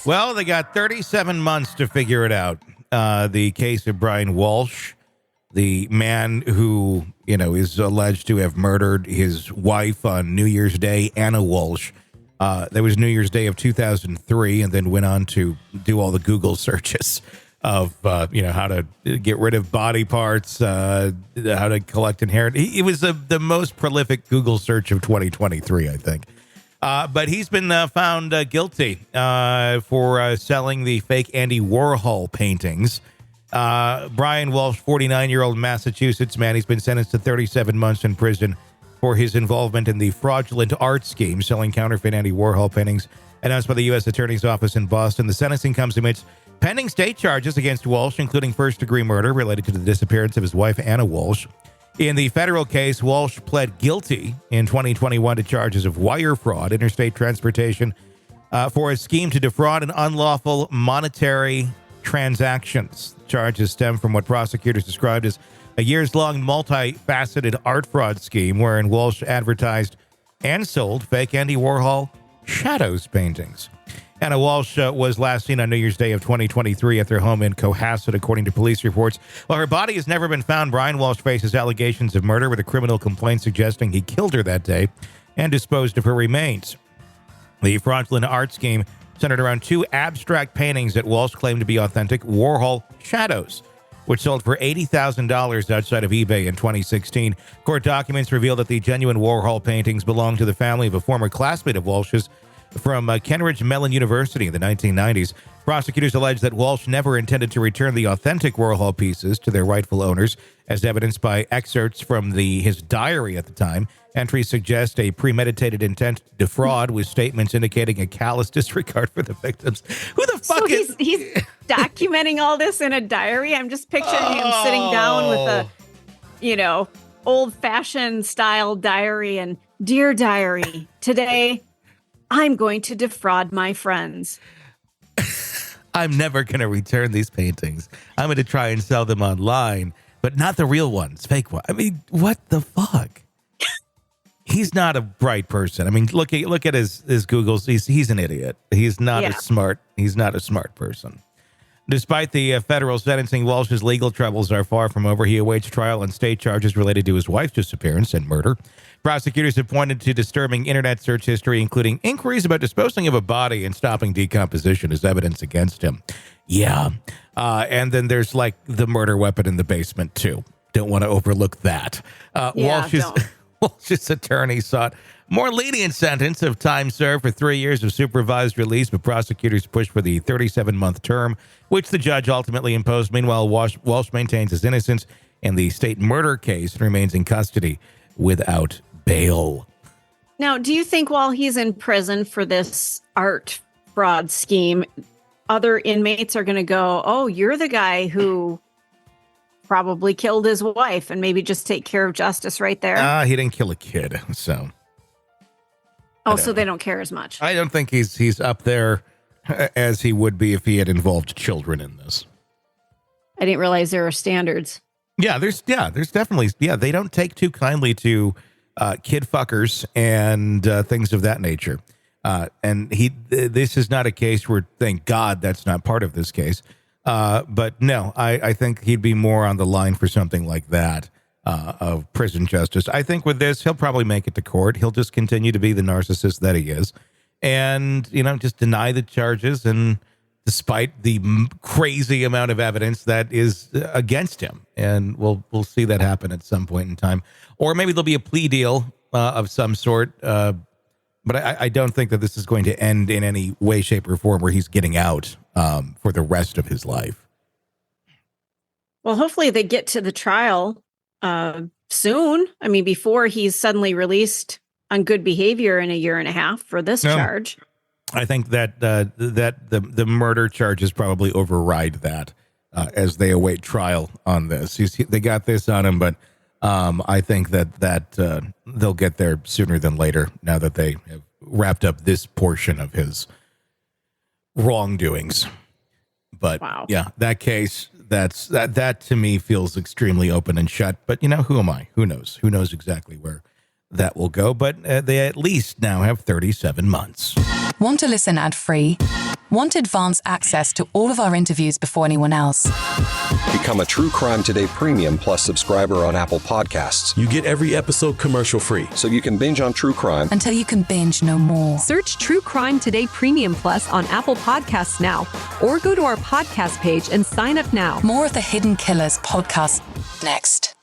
Well, they got 37 months to figure it out. The case of Brian Walshe, the man who, is alleged to have murdered his wife on New Year's Day, Anna Walshe. That was New Year's Day of 2003, and then went on to do all the Google searches of, how to get rid of body parts, how to collect inheritance. It was the most prolific Google search of 2023, I think. But he's been found guilty for selling the fake Andy Warhol paintings. Brian Walshe, 49-year-old Massachusetts man, he's been sentenced to 37 months in prison for his involvement in the fraudulent art scheme, selling counterfeit Andy Warhol paintings, announced by the U.S. Attorney's Office in Boston. The sentencing comes amidst pending state charges against Walshe, including first-degree murder related to the disappearance of his wife, Anna Walshe. In the federal case, Walshe pled guilty in 2021 to charges of wire fraud, interstate transportation, for a scheme to defraud and unlawful monetary transactions. Charges stem from what prosecutors described as a years-long multi-faceted art fraud scheme wherein Walshe advertised and sold fake Andy Warhol shadows paintings. Anna Walshe was last seen on New Year's Day of 2023 at their home in Cohasset, according to police reports. While her body has never been found, Brian Walshe faces allegations of murder with a criminal complaint suggesting he killed her that day and disposed of her remains. The fraudulent art scheme centered around two abstract paintings that Walshe claimed to be authentic Warhol shadows, which sold for $80,000 outside of eBay in 2016. Court documents reveal that the genuine Warhol paintings belong to the family of a former classmate of Walshe's from Kentridge Mellon University in the 1990s. Prosecutors allege that Walshe never intended to return the authentic Warhol pieces to their rightful owners, as evidenced by excerpts from his diary at the time. Entries suggest a premeditated intent to defraud, with statements indicating a callous disregard for the victims. Who the fuck is... He's documenting all this in a diary? I'm just picturing him sitting down with a, old-fashioned style diary and, "Dear diary, today I'm going to defraud my friends. I'm never going to return these paintings. I'm going to try and sell them online, but not the real ones, fake ones." I mean, what the fuck? He's not a bright person. I mean, look at his Googles. He's an idiot. He's not He's not a smart person. Despite the federal sentencing, Walsh's legal troubles are far from over. He awaits trial on state charges related to his wife's disappearance and murder. Prosecutors have pointed to disturbing internet search history, including inquiries about disposing of a body and stopping decomposition as evidence against him. Yeah. And then there's the murder weapon in the basement, too. Don't want to overlook that. Walsh's attorney sought more lenient sentence of time served for 3 years of supervised release, but prosecutors pushed for the 37-month term, which the judge ultimately imposed. Meanwhile, Walshe maintains his innocence in the state murder case and remains in custody without bail. Now, do you think while he's in prison for this art fraud scheme, other inmates are going to go, "Oh, you're the guy who probably killed his wife," and maybe just take care of justice right there? He didn't kill a kid, so... So they don't care as much. I don't think he's up there as he would be if he had involved children in this. I didn't realize there are standards. There's definitely, they don't take too kindly to kid fuckers and things of that nature. And this is not a case where, thank God, that's not part of this case. But no, I think he'd be more on the line for something like that. Of prison justice. I think with this, he'll probably make it to court. He'll just continue to be the narcissist that he is, and just deny the charges. And despite the crazy amount of evidence that is against him, and we'll see that happen at some point in time, or maybe there'll be a plea deal of some sort. But I don't think that this is going to end in any way, shape, or form where he's getting out for the rest of his life. Well, hopefully they get to the trial soon. I mean, before he's suddenly released on good behavior in a year and a half for this charge. I think that the murder charges probably override that as they await trial on this. They got this on him, but I think that they'll get there sooner than later now that they have wrapped up this portion of his wrongdoings. But yeah, that case, that to me feels extremely open and shut. But who am I? Who knows? Who knows exactly where that will go? But they at least now have 37 months. Want to listen ad-free? Want advance access to all of our interviews before anyone else? Become a True Crime Today Premium Plus subscriber on Apple Podcasts. You get every episode commercial-free. So you can binge on true crime Until you can binge no more. Search True Crime Today Premium Plus on Apple Podcasts now, or go to our podcast page and sign up now. More of the Hidden Killers podcast next.